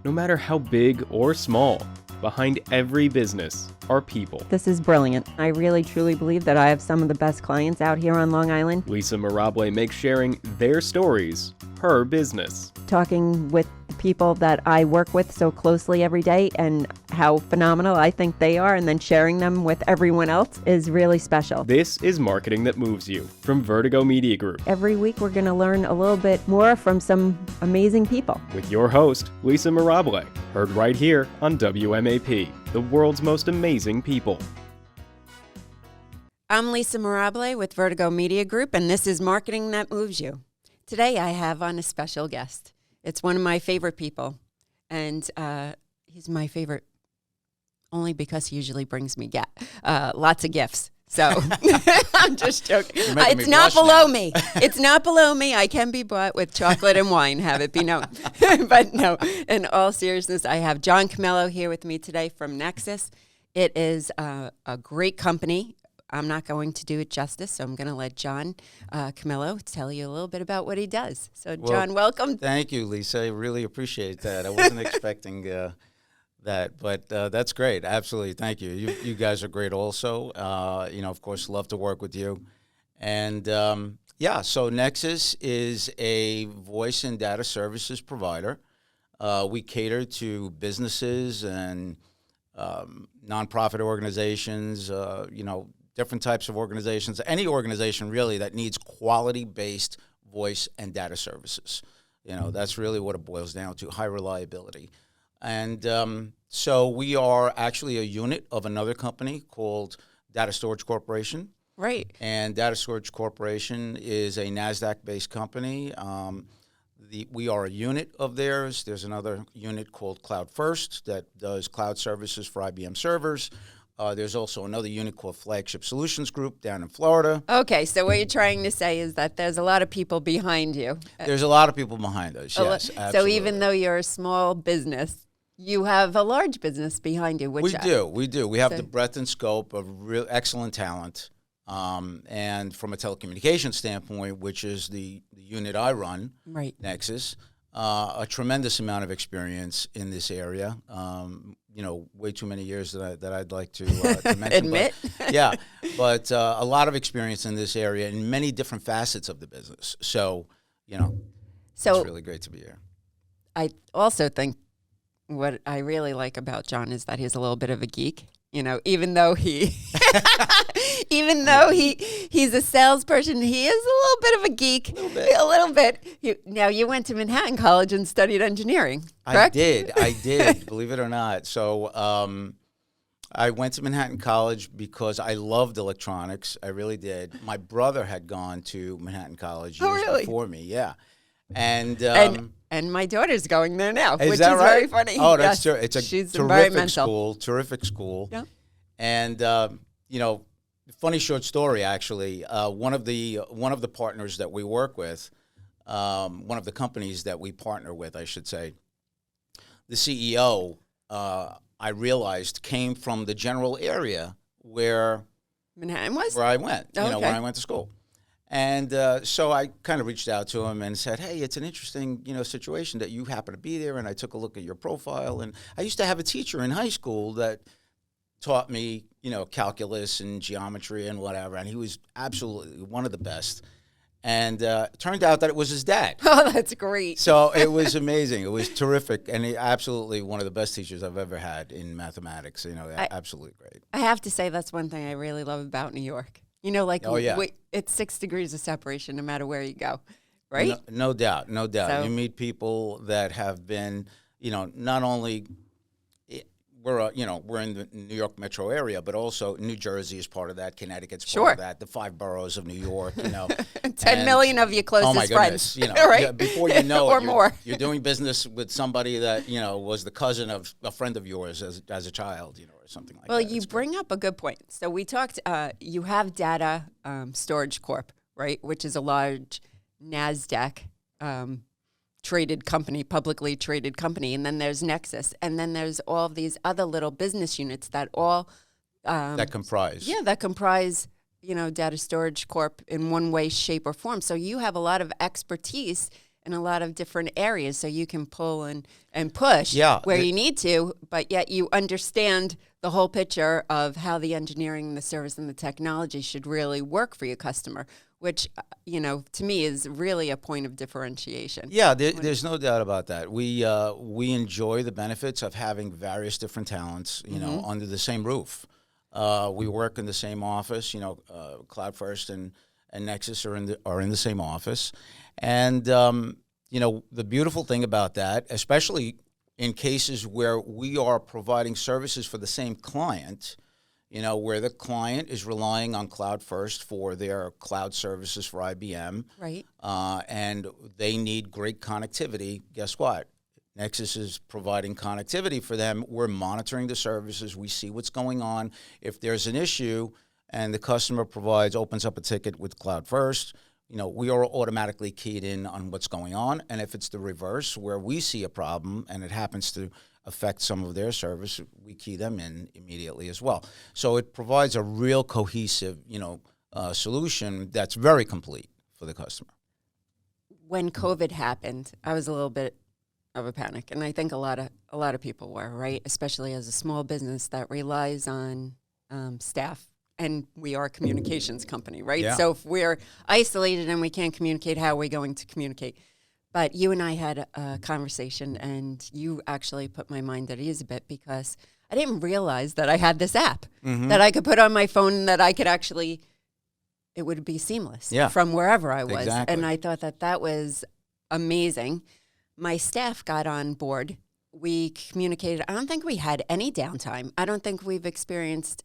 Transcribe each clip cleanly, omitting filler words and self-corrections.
No matter how big or small, behind every business are people. This is brilliant. I really truly believe that I have some of the best clients out here on Long Island. Lisa Mirabile makes sharing their stories her business. Talking with the people that I work with so closely every day and how phenomenal I think they are, and then sharing them with everyone else is really special. This is Marketing That Moves You from Vertigo Media Group. Every week we're going to learn a little bit more from some amazing people. With your host, Lisa Mirabile, heard right here on WMAP, the world's most amazing people. I'm Lisa Mirabile with Vertigo Media Group, and this is Marketing That Moves You. Today I have on a special guest. It's one of my favorite people, and he's my favorite only because he usually brings me lots of gifts. So I'm just joking. It's not below me. It's not below me. I can be bought with chocolate and wine, have it be known. But no, in all seriousness, I have John Camello here with me today from Nexxis. It is a great company. I'm not going to do it justice, so I'm going to let John Camello tell you a little bit about what he does. So, John, welcome. Thank you, Lisa. I really appreciate that. I wasn't expecting that, but that's great. Absolutely. Thank you. You guys are great also. Of course, love to work with you. And, so Nexxis is a voice and data services provider. We cater to businesses and nonprofit organizations, different types of organizations, any organization really that needs quality-based voice and data services. That's really what it boils down to, high reliability. And so we are actually a unit of another company called Data Storage Corporation. Right. And Data Storage Corporation is a NASDAQ-based company. We are a unit of theirs. There's another unit called Cloud First that does cloud services for IBM servers. There's also another unit called Flagship Solutions Group down in Florida. Okay, so what you're trying to say is that there's a lot of people behind you. There's a lot of people behind us, yes, absolutely. So even though you're a small business, you have a large business behind you. We do. We have the breadth and scope of real excellent talent. And from a telecommunications standpoint, which is the unit I run, right. Nexxis, a tremendous amount of experience in this area. Way too many years that I'd like to mention. Admit? But a lot of experience in this area in many different facets of the business. So, it's really great to be here. I also think what I really like about John is that he's a little bit of a geek. Even though he's a salesperson, he is a little bit of a geek. A little bit. Now, you went to Manhattan College and studied engineering, correct? I did, believe it or not. So I went to Manhattan College because I loved electronics. I really did. My brother had gone to Manhattan College years before me, yeah. And my daughter's going there now, which is right? very funny. Oh, that's true. It's a She's terrific school. Yeah. And funny short story actually. One of the partners that we work with, one of the companies that we partner with, I should say, the CEO, I realized came from the general area where Manhattan was, where I went. Oh, okay. Where I went to school. And so I kind of reached out to him and said, hey, it's an interesting, situation that you happen to be there. And I took a look at your profile. And I used to have a teacher in high school that taught me, calculus and geometry and whatever. And he was absolutely one of the best. And it turned out that it was his dad. Oh, that's great. So it was amazing. It was terrific. And he absolutely one of the best teachers I've ever had in mathematics. Absolutely great. I have to say that's one thing I really love about New York. It's 6 degrees of separation no matter where you go, right? No doubt. So, you meet people that have been, not only we're in the New York metro area, but also New Jersey is part of that. Connecticut's part of that. The 5 boroughs of New York, 10 million of your closest friends, right? Before you know or it, more. You're doing business with somebody that was the cousin of a friend of yours as a child, or something like that. Well, you bring up a good point. So we talked. You have Data Storage Corp, right, which is a large NASDAQ traded company, publicly traded company, and then there's Nexxis, and then there's all of these other little business units that all that comprise. Yeah, that comprise, Data Storage Corp in one way, shape, or form. So you have a lot of expertise in a lot of different areas, so you can pull and push where you need to, but yet you understand the whole picture of how the engineering, the service, and the technology should really work for your customer, which, to me is really a point of differentiation. Yeah, there's no doubt about that. We enjoy the benefits of having various different talents, under the same roof. We work in the same office. Cloud First and Nexxis are in the same office, and the beautiful thing about that, especially in cases where we are providing services for the same client, where the client is relying on Cloud First for their cloud services for IBM, right? And they need great connectivity. Guess what? Nexxis is providing connectivity for them. We're monitoring the services. We see what's going on. If there's an issue and the customer opens up a ticket with Cloud First, we are automatically keyed in on what's going on. And if it's the reverse, where we see a problem and it happens to affect some of their service, we key them in immediately as well. So it provides a real cohesive, solution that's very complete for the customer. When COVID happened, I was a little bit of a panic, and I think a lot of people were, right? Especially as a small business that relies on staff. And we are a communications company, right? Yeah. So if we're isolated and we can't communicate, how are we going to communicate? But you and I had a conversation, and you actually put my mind at ease a bit, because I didn't realize that I had this app that I could put on my phone, and that I could actually, it would be seamless from wherever I was. Exactly. And I thought that was amazing. My staff got on board. We communicated. I don't think we had any downtime. I don't think we've experienced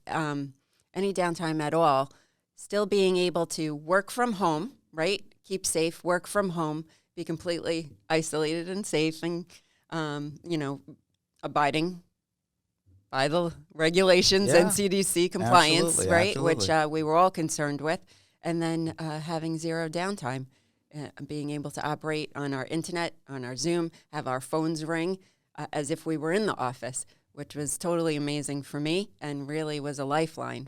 any downtime at all. Still being able to work from home, right? Keep safe, work from home, be completely isolated and safe, and, abiding by the regulations and CDC compliance, Absolutely, right? absolutely. Which we were all concerned with. And then having zero downtime, being able to operate on our internet, on our Zoom, have our phones ring as if we were in the office, which was totally amazing for me and really was a lifeline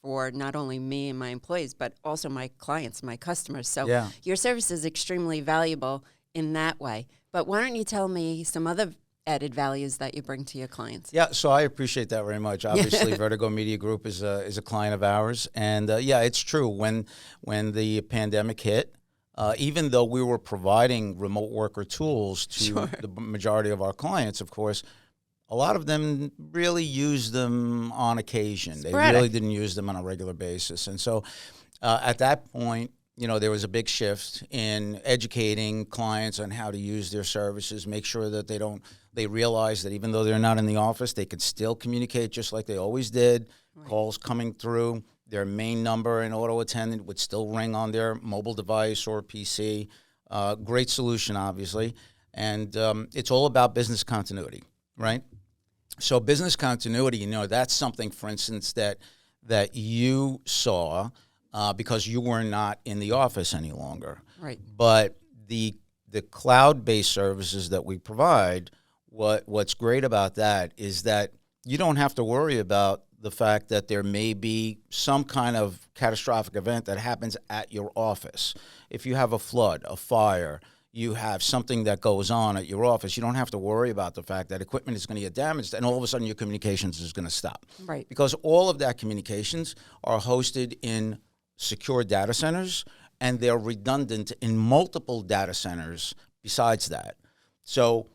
for not only me and my employees, but also my clients, my customers. So your service is extremely valuable in that way. But why don't you tell me some other added values that you bring to your clients? Yeah, so I appreciate that very much. Obviously, Vertigo Media Group is a client of ours. And it's true. When the pandemic hit, even though we were providing remote worker tools to the majority of our clients, of course, a lot of them really used them on occasion. Sporadic. They really didn't use them on a regular basis. And so at that point, there was a big shift in educating clients on how to use their services, make sure that they realize that even though they're not in the office, they could still communicate just like they always did. Right. Calls coming through, their main number and auto attendant would still ring on their mobile device or PC. Great solution, obviously. And it's all about business continuity, right? So business continuity, that's something, for instance, that you saw because you were not in the office any longer. Right. But the cloud-based services that we provide, what's great about that is that you don't have to worry about the fact that there may be some kind of catastrophic event that happens at your office. If you have a flood, a fire, you have something that goes on at your office, you don't have to worry about the fact that equipment is going to get damaged and all of a sudden your communications is going to stop. Right. Because all of that communications are hosted in secure data centers, and they're redundant in multiple data centers besides that. So,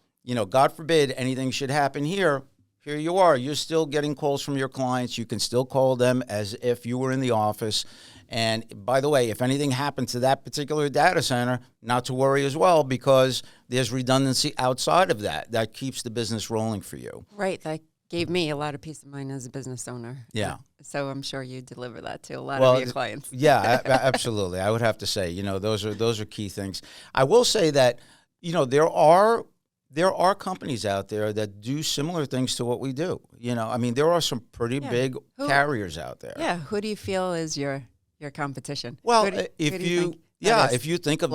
God forbid anything should happen here you are. You're still getting calls from your clients. You can still call them as if you were in the office. And by the way, if anything happened to that particular data center, not to worry as well, because there's redundancy outside of that. That keeps the business rolling for you. Right. That gave me a lot of peace of mind as a business owner. Yeah. So I'm sure you deliver that to a lot of your clients. Yeah, absolutely. I would have to say, those are key things. I will say that, there are companies out there that do similar things to what we do. There are some pretty big carriers out there. Yeah. Who do you feel is your competition? Well, if you think of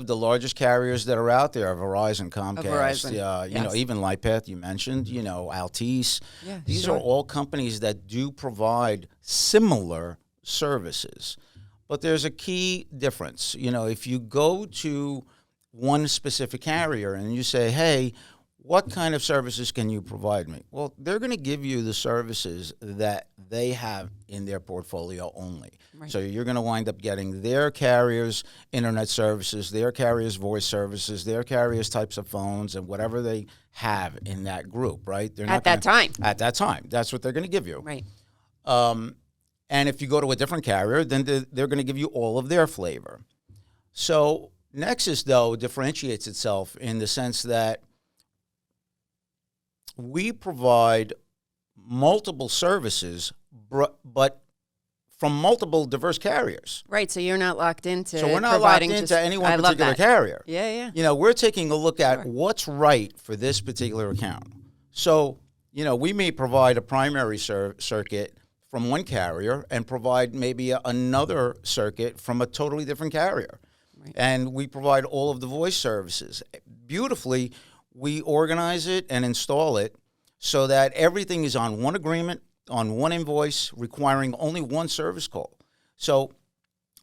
the largest carriers that are out there, Verizon, Comcast, even Lightpath you mentioned, Altice. Yeah, these are all companies that do provide similar services. But there's a key difference. If you go to one specific carrier and you say, hey, what kind of services can you provide me? Well, they're going to give you the services that they have in their portfolio only. Right. So you're going to wind up getting their carriers' internet services, their carriers' voice services, their carriers' types of phones, and whatever they have in that group, right? They're At that time. At that time. That's what they're going to give you. Right. And if you go to a different carrier, then they're going to give you all of their flavor. So Nexxis, though, differentiates itself in the sense that we provide multiple services, but from multiple diverse carriers. Right, so you're not locked into So we're not locked providing into just, any one I love particular that. carrier. Yeah, yeah. You know, we're taking a look at Sure. what's right for this particular account. So, you know, we may provide a primary circuit from one carrier and provide maybe another circuit from a totally different carrier. Right. And we provide all of the voice services. Beautifully, we organize it and install it so that everything is on one agreement, on one invoice, requiring only one service call. So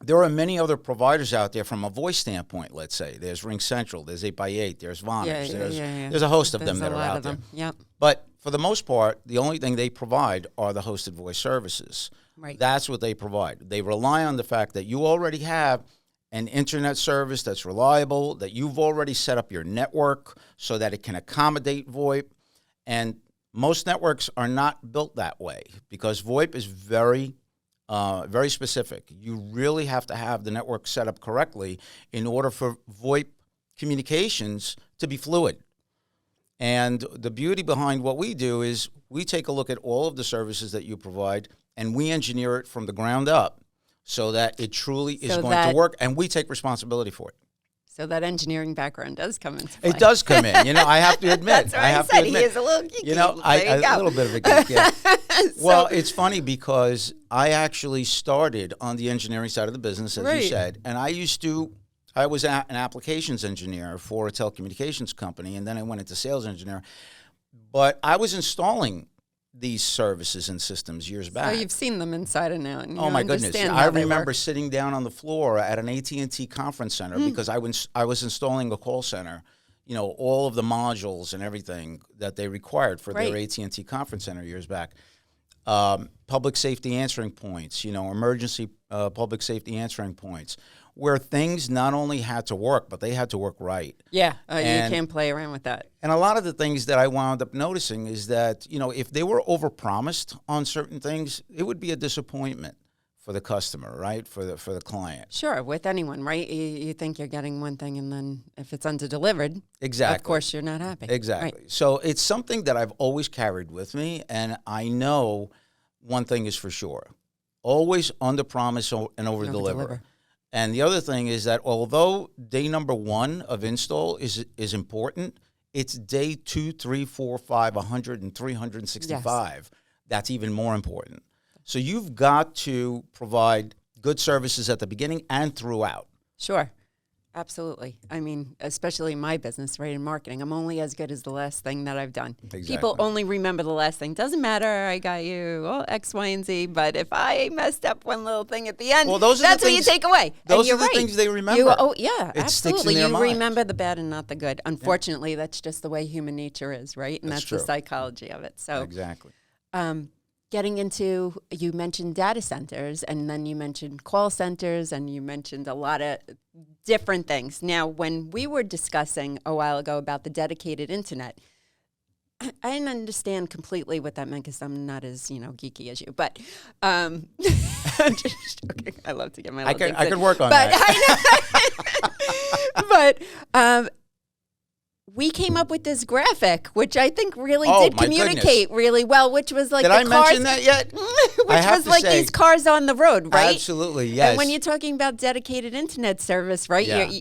there are many other providers out there from a voice standpoint, let's say. There's Ring Central, there's 8x8, there's Vonage, there's a host of them that are out there. Yep. But for the most part, the only thing they provide are the hosted voice services. Right. That's what they provide. They rely on the fact that you already have an internet service that's reliable, that you've already set up your network so that it can accommodate VoIP. And most networks are not built that way because VoIP is very specific. You really have to have the network set up correctly in order for VoIP communications to be fluid. And the beauty behind what we do is we take a look at all of the services that you provide and we engineer it from the ground up so that it truly is going to work, and we take responsibility for it. So that engineering background does come into play. It does come in. You know, I have to admit. That's what I said. He is a little geeky. You know, There you go. a little bit of a geek, yeah. So- Well, it's funny because I actually started on the engineering side of the business, as Right. you said, and I was an applications engineer for a telecommunications company, and then I went into sales engineer. But I was installing these services and systems years back. So you've seen them inside and out. And Oh you my goodness! understand I how they remember work. sitting down on the floor at an AT&T conference center because I was installing a call center. You know, all of the modules and everything that they required for their Right. AT&T conference center years back. Public safety answering points. You know, emergency public safety answering points, where things not only had to work, but they had to work right. Yeah, you And- can't play around with that. And a lot of the things that I wound up noticing is that, you know, if they were overpromised on certain things, it would be a disappointment for the customer, right? For the client. Sure, with anyone, right? You think you're getting one thing, and then if it's underdelivered, Exactly. of course you're not happy. Exactly. Right. So it's something that I've always carried with me, and I know one thing is for sure. Always under-promise and over-deliver. Over-deliver. And the other thing is that although day number 1 of install is important, it's day 2, 3, 4, 5, 100, and 365 that's even more important. So you've got to provide good services at the beginning and throughout. Sure. Absolutely. I mean, especially in my business, right, in marketing, I'm only as good as the last thing that I've done. Exactly. People only remember the last thing. Doesn't matter, I got you, X, Y, and Z, but if I messed up one little thing at the end, Well, those are the that's what things- you take away. those And you're are the right. things they remember. Yeah, It sticks in absolutely. their You mind. remember the bad and not the good. Unfortunately, that's just the way human nature is, right? And That's that's the true. psychology of it. So Exactly. getting into, you mentioned data centers, and then you mentioned call centers, and you mentioned a lot of different things. Now, when we were discussing a while ago about the dedicated internet, I didn't understand completely what that meant because I'm not as, geeky as you. But I'm just joking. I love to get my little I could work on but that. but we came up with this graphic, which I think really Oh, did my communicate really well, which was like Did the I cars, mention that yet? which I have was to like say- these cars on the road, right? Absolutely, yes. And when you're talking about dedicated internet service, right? Yeah.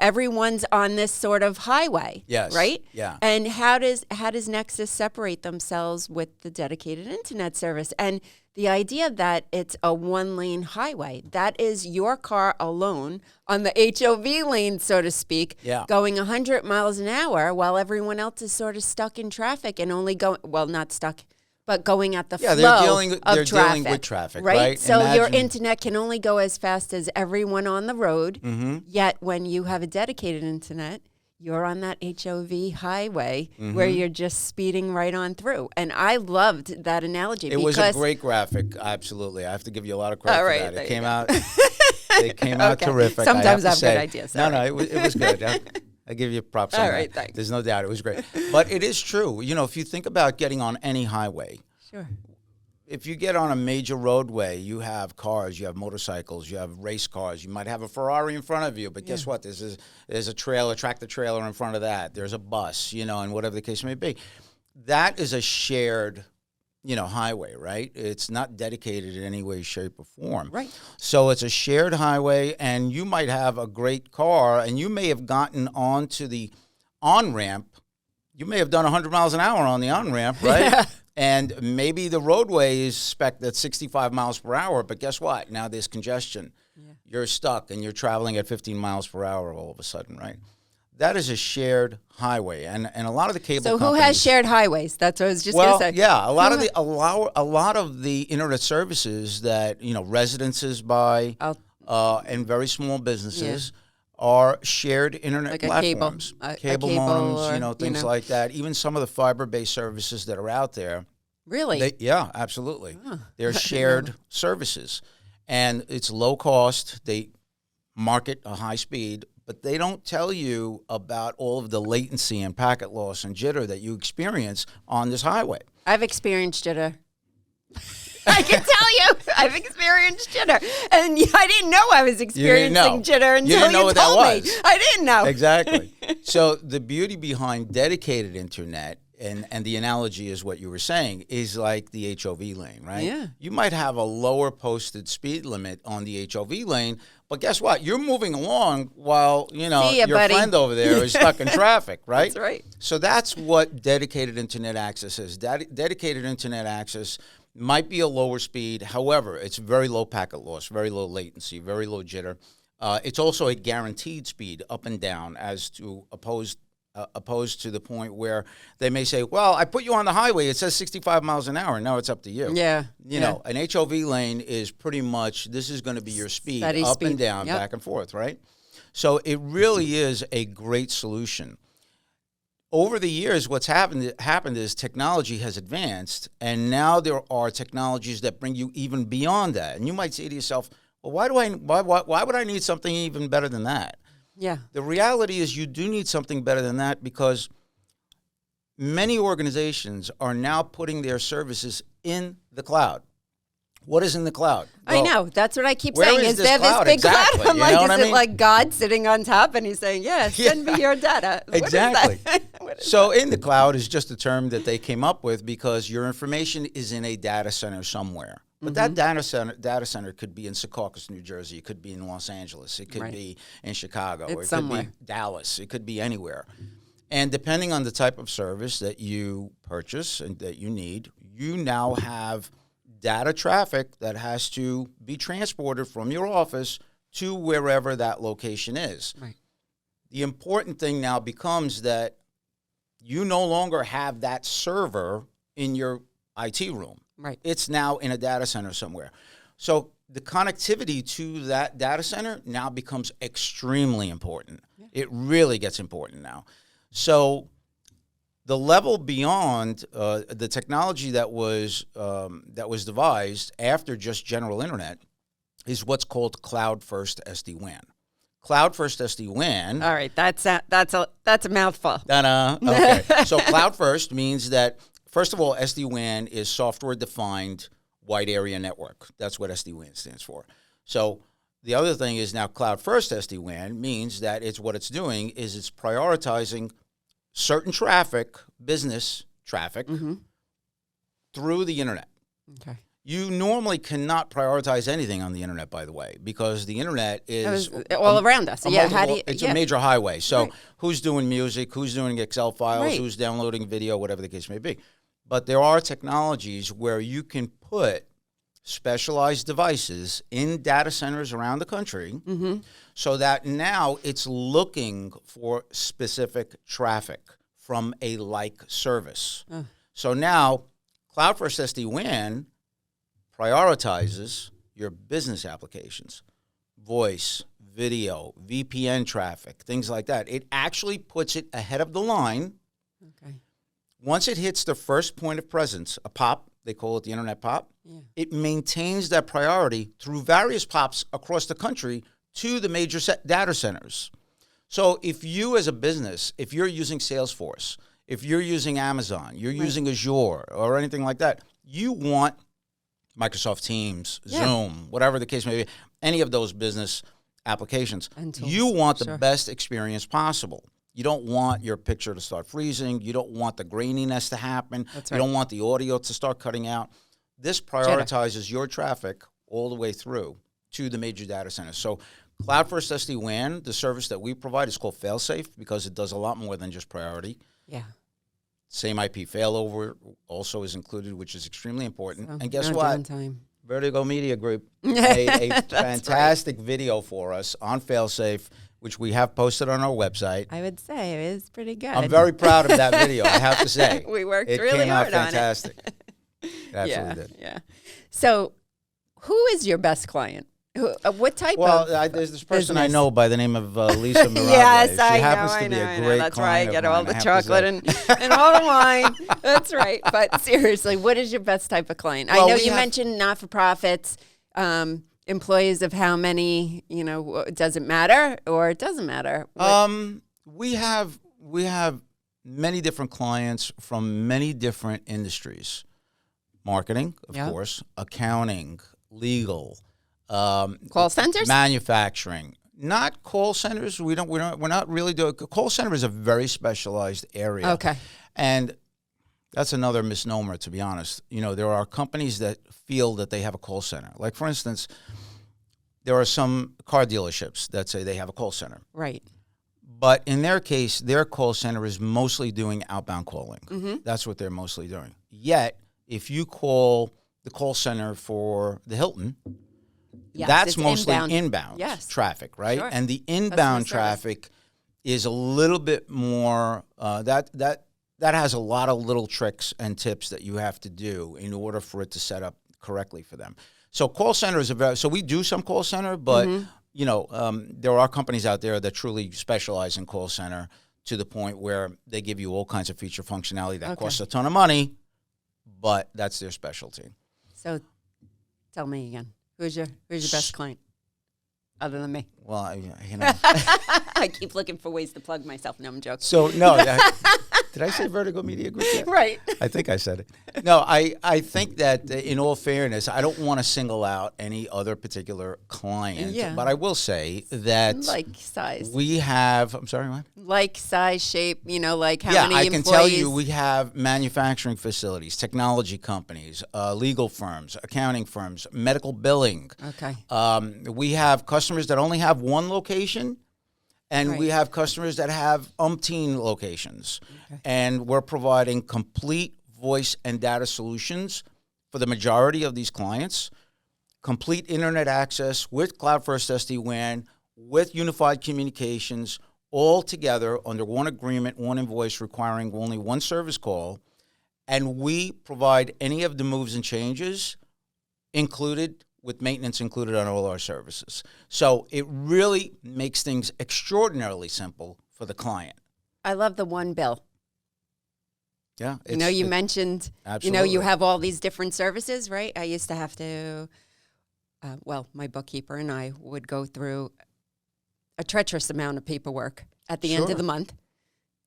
Everyone's on this sort of highway, Yes, right? yeah. And how does Nexxis separate themselves with the dedicated internet service? And the idea that it's a one-lane highway, that is your car alone on the HOV lane, so to speak, Yeah. going 100 miles an hour while everyone else is sort of stuck in traffic and only going, well, not stuck, but going at the Yeah, flow they're dealing of with traffic. traffic, right? right? So your Imagine- internet can only go as fast as everyone on the road. Mm-hmm. Yet when you have a dedicated internet, you're on that HOV highway where you're just speeding right on through. And I loved that analogy. It was a great graphic, absolutely. I have to give you a lot of credit All for right, that. there It you came go. out. It came out Okay. terrific. Sometimes I I have have to good say. ideas. No, Sorry. it was good. I give you props on All that. right, thanks. There's no doubt it was great. But it is true. You know, if you think about getting on any highway, Sure. if you get on a major roadway, you have cars, you have motorcycles, you have race cars. You might have a Ferrari in front of you, but guess what? There's a tractor trailer in front of that. There's a bus, you know, and whatever the case may be. That is a shared, you know, highway, right? It's not dedicated in any way, shape, or form. Right. So it's a shared highway, and you might have a great car, and you may have gotten onto the on-ramp. You may have done 100 miles an hour on the on-ramp, right? Yeah. And maybe the roadway is spec'd at 65 miles per hour, but guess what? Now there's congestion. Yeah. You're stuck, and you're traveling at 15 miles per hour all of a sudden, right? That is a shared highway, and a lot of the cable So companies, who has shared highways? That's what I was just going well, to say. yeah, a lot of the internet services that, you know, residences buy and very small businesses are shared internet Like a cable. platforms, A cable cable modems, or, you know, things like that. Even some of the fiber-based services that are out there. Really? Yeah, absolutely. They're shared services, and it's low cost. They market a high speed, but they don't tell you about all of the latency and packet loss and jitter that you experience on this highway. I've experienced jitter. I can tell you, I've experienced jitter, and I didn't know I was experiencing jitter until didn't know what that told me. was. I didn't know. Exactly. So the beauty behind dedicated internet, and the analogy is what you were saying, is like the HOV lane, right? Yeah. You might have a lower posted speed limit on the HOV lane, but guess what? You're moving along while, you know, See ya, your buddy. friend over there is stuck in traffic, right? That's right. So that's what dedicated internet access is. Dedicated internet access might be a lower speed. However, it's very low packet loss, very low latency, very low jitter. It's also a guaranteed speed up and down, as to opposed to the point where they may say, well, I put you on the highway, it says 65 miles an hour. Now it's up to you. Yeah. You know, an HOV lane is pretty much, this is going to be your speed, Steady up speed. and down, Yep. back and forth, right? So it really is a great solution. Over the years, what's happened is technology has advanced, and now there are technologies that bring you even beyond that. And you might say to yourself, well, why would I need something even better than that? Yeah. The reality is you do need something better than that, because many organizations are now putting their services in the cloud. What is in the cloud? I know. That's what I keep where saying. is Is this there this cloud? big Exactly. cloud? I'm You like, know is what I it mean? like God sitting on top and he's saying, yes, send me your data? What is Exactly. that? What is So in the cloud is just a term that they came up with because your information is in a data center somewhere. But that data center could be in Secaucus, New Jersey. It could be in Los Angeles. It could Right. be in Chicago. It's It could somewhere. be Dallas. It could be anywhere. And depending on the type of service that you purchase and that you need, you now have data traffic that has to be transported from your office to wherever that location is. Right. The important thing now becomes that you no longer have that server in your IT room. Right. It's now in a data center somewhere. So the connectivity to that data center now becomes extremely important. Yeah. It really gets important now. So the level beyond the technology that was devised after just general internet is what's called cloud first SD-WAN. Cloud first SD-WAN. All right. That's a mouthful. Okay. So cloud first means that, first of all, SD-WAN is software defined wide area network. That's what SD-WAN stands for. So the other thing is now cloud first SD-WAN means that it's prioritizing certain traffic, business traffic, through the internet. Okay. You normally cannot prioritize anything on the internet, by the way, because the internet is all around us. Yeah. It's a major highway. So Right. who's doing music, who's doing Excel files, Right. who's downloading video, whatever the case may be. But there are technologies where you can put specialized devices in data centers around the country so that now it's looking for specific traffic from a like service. So now Cloud First SD-WAN prioritizes your business applications, voice, video, VPN traffic, things like that. It actually puts it ahead of the line. Okay. Once it hits the first point of presence, a POP, they call it the internet POP, it maintains that priority through various POPs across the country to the major data centers. So if you as a business, if you're using Salesforce, if you're using Amazon, you're using Azure or anything like that, you want Microsoft Teams, Zoom, whatever the case may be, any of those business applications, you want the best experience possible. You don't want your picture to start freezing. You don't want the graininess to happen. That's right. You don't want the audio to start cutting out. This prioritizes your traffic all the way through to the major data centers. So Cloud First SD-WAN, the service that we provide, is called Failsafe because it does a lot more than just priority. Yeah. Same IP failover also is included, which is extremely important. So and guess no what? downtime. Vertigo Media Group made a fantastic video for us on Failsafe, which we have posted on our website. I would say it was pretty good. I'm very proud of that video, I have to say. We worked it really came out hard on it. fantastic. It absolutely did. Yeah. So who is your best client? What type of Well, there's this person I know by the name of Lisa Mirabile. Yes, she I happens know, to be I a know. great That's why I client get of all mine, the I have to chocolate say. and all the wine. That's right. But seriously, what is your best type of client? Well, I know we you have- mentioned not-for-profits, employees of how many, does it matter or it doesn't matter? We have many different clients from many different industries. Marketing, of course, accounting, legal, Call centers? manufacturing. Not call centers. We're not really doing. Call center is a very specialized area. Okay. And that's another misnomer, to be honest. There are companies that feel that they have a call center. Like, for instance, there are some car dealerships that say they have a call center. Right. But in their case, their call center is mostly doing outbound calling. Mm-hmm. That's what they're mostly doing. Yet, if you call the call center for the Hilton, Yes, that's it's mostly inbound. traffic, right? Sure. And the Customer inbound service. traffic is a little bit more, that has a lot of little tricks and tips that you have to do in order for it to set up correctly for them. So call center is so we do some call center, but there are companies out there that truly specialize in call center to the point where they give you all kinds of feature functionality that costs a ton of money, but that's their specialty. So tell me again, who's your best client other than me? Well, I keep looking for ways to plug myself. No, I'm joking. So no, did I say Vertigo Media Group yet? Right. I think I said it. No, I think that in all fairness, I don't want to single out any other particular client. Yeah. But I will say that Like size. we have. I'm sorry, what? Like size, shape, like how Yeah, many I employees. can tell you we have manufacturing facilities, technology companies, legal firms, accounting firms, medical billing. Okay. We have customers that only have one location, and we Right. have customers that have umpteen locations. Okay. And we're providing complete voice and data solutions for the majority of these clients, complete internet access with Cloud First SD-WAN, with unified communications, all together under one agreement, one invoice requiring only one service call. And we provide any of the moves and changes included, with maintenance included on all our services. So it really makes things extraordinarily simple for the client. I love the one bill. Yeah. You mentioned, absolutely. you have all these different services, right? I used to have to, my bookkeeper and I would go through a treacherous amount of paperwork at the end of the month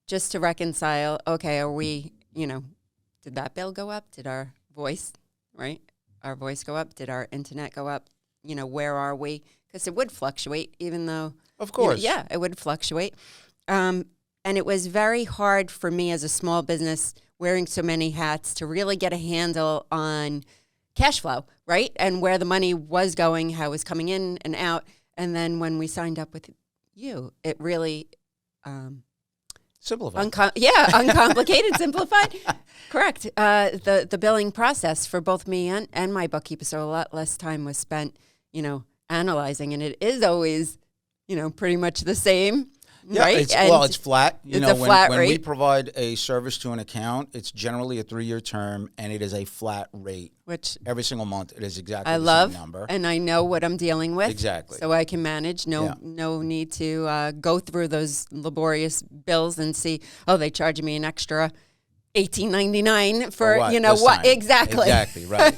just to reconcile, okay, are we, did that bill go up? Did our voice, right? Our voice go up? Did our internet go up? Where are we? Because it would fluctuate, even though. Of course. It would fluctuate. And it was very hard for me as a small business wearing so many hats to really get a handle on cash flow, right? And where the money was going, how it was coming in and out. And then when we signed up with you, it really Simplified. uncomplicated, simplified. Correct. The billing process for both me and my bookkeeper, so a lot less time was spent, analyzing. And it is always, pretty much the same. Yeah, right? it's flat. It's a flat when we rate. provide a service to an account, it's generally a 3-year term, and it is a flat rate. Which Every single month, it is exactly I the love, same number. and I know what I'm dealing with. Exactly. So I can manage. No need to go through those laborious bills and see, oh, they charge me an extra $18.99 for what? you know This what time. exactly. Exactly, right.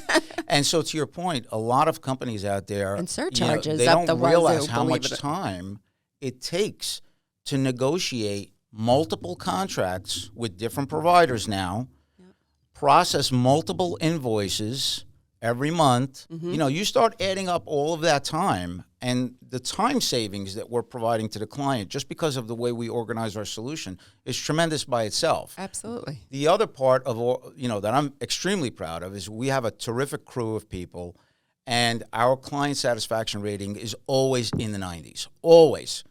And so to your point, a lot of companies out there And surcharges they up don't the realize wazoo, how believe much it. time it takes to negotiate multiple contracts with different providers now, process multiple invoices every month. You start adding up all of that time and the time savings that we're providing to the client just because of the way we organize our solution is tremendous by itself. Absolutely. The other part of that I'm extremely proud of is we have a terrific crew of people, and our client satisfaction rating is always in the 90s. Always.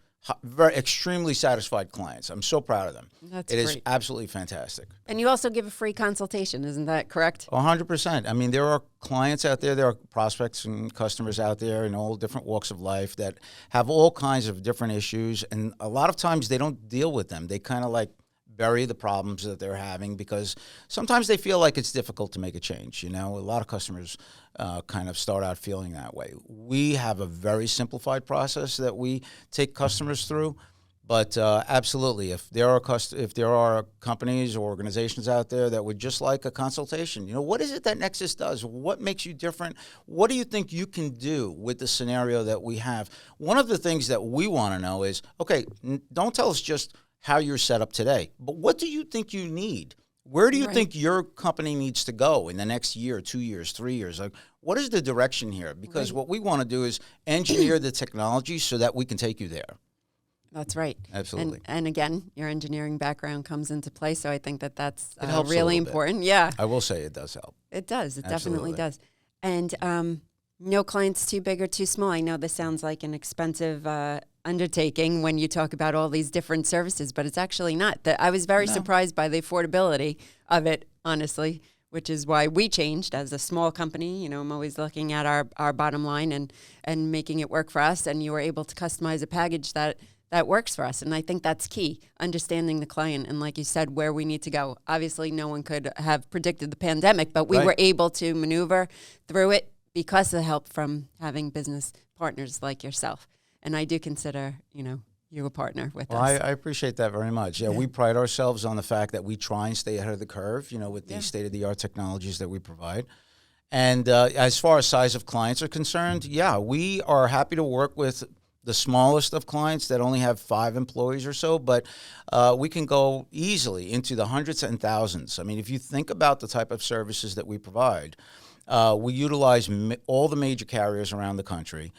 Very extremely satisfied clients. I'm so proud of them. That's It is great. absolutely fantastic. And you also give a free consultation, isn't that correct? 100%. I mean, there are clients out there are prospects and customers out there in all different walks of life that have all kinds of different issues, and a lot of times they don't deal with them. They kind of like bury the problems that they're having because sometimes they feel like it's difficult to make a change. A lot of customers kind of start out feeling that way. We have a very simplified process that we take customers through, but absolutely, if there are companies or organizations out there that would just like a consultation, what is it that Nexxis does? What makes you different? What do you think you can do with the scenario that we have? One of the things that we want to know is, okay, don't tell us just how you're set up today, but what do you think you need? Where do you think your company needs to go in the next year, 2 years, 3 years? Like, what is the direction here? Because what we want to do is engineer the technology so that we can take you there. That's right. Absolutely. And again, your engineering background comes into play, so I think that's It helps a really little bit. important. Yeah, I will say it does help. it does. It Absolutely. definitely does. And no client's too big or too small. I know this sounds like an expensive undertaking when you talk about all these different services, but it's actually not. I was very surprised by the affordability of it, honestly, which is why we changed as a small company. I'm always looking at our bottom line and making it work for us, and you were able to customize a package that works for us. And I think that's key, understanding the client and, like you said, where we need to go. Obviously, no one could have predicted the pandemic, but we were able to maneuver through it because of the help from having business partners like yourself. And I do consider, you a partner with us. I appreciate that very much. Yeah, we pride ourselves on the fact that we try and stay ahead of the curve, with these state-of-the-art technologies that we provide. And as far as size of clients are concerned, we are happy to work with the smallest of clients that only have 5 employees or so, but we can go easily into the hundreds and thousands. I mean, if you think about the type of services that we provide, we utilize all the major carriers around the country.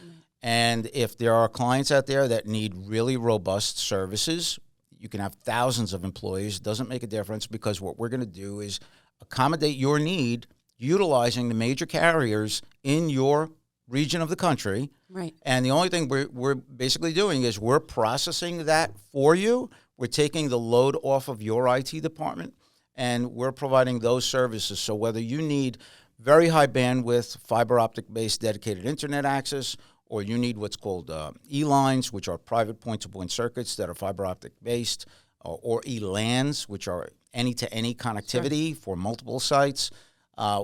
And if there are clients out there that need really robust services, you can have thousands of employees. It doesn't make a difference because what we're going to do is accommodate your need utilizing the major carriers in your region of the country. Right. And the only thing we're basically doing is we're processing that for you. We're taking the load off of your IT department, and we're providing those services. So whether you need very high bandwidth, fiber optic-based dedicated internet access, or you need what's called E-lines, which are private point-to-point circuits that are fiber optic-based, or E-LANs, which are any-to-any connectivity for multiple sites.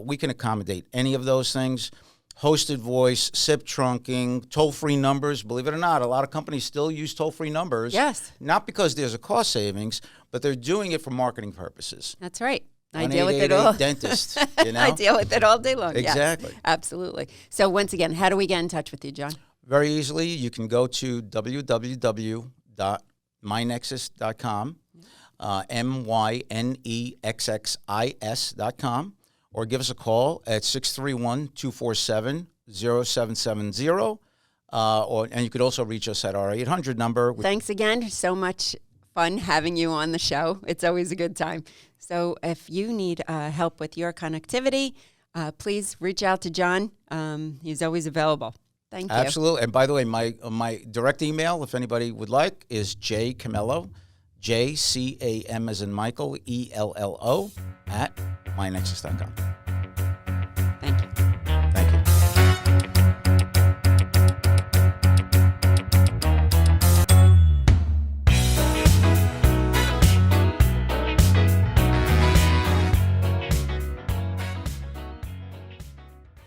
We can accommodate any of those things. Hosted voice, SIP trunking, toll-free numbers. Believe it or not, a lot of companies still use toll-free numbers. Yes. Not because there's a cost savings, but they're doing it for marketing purposes. That's right. I deal with it all. 1888 dentist, I deal with it all day long. Exactly. Yes, absolutely. So once again, how do we get in touch with you, John? Very easily. You can go to www.mynexxis.com, mynexxis.com, or give us a call at 631-247-0770. And you could also reach us at our 800 number. Thanks again. So much fun having you on the show. It's always a good time. So if you need help with your connectivity, please reach out to John. He's always available. Thank you. Absolutely. And by the way, my direct email, if anybody would like, is jcamello, JCAM as in Michael, ELLO, @mynexxis.com.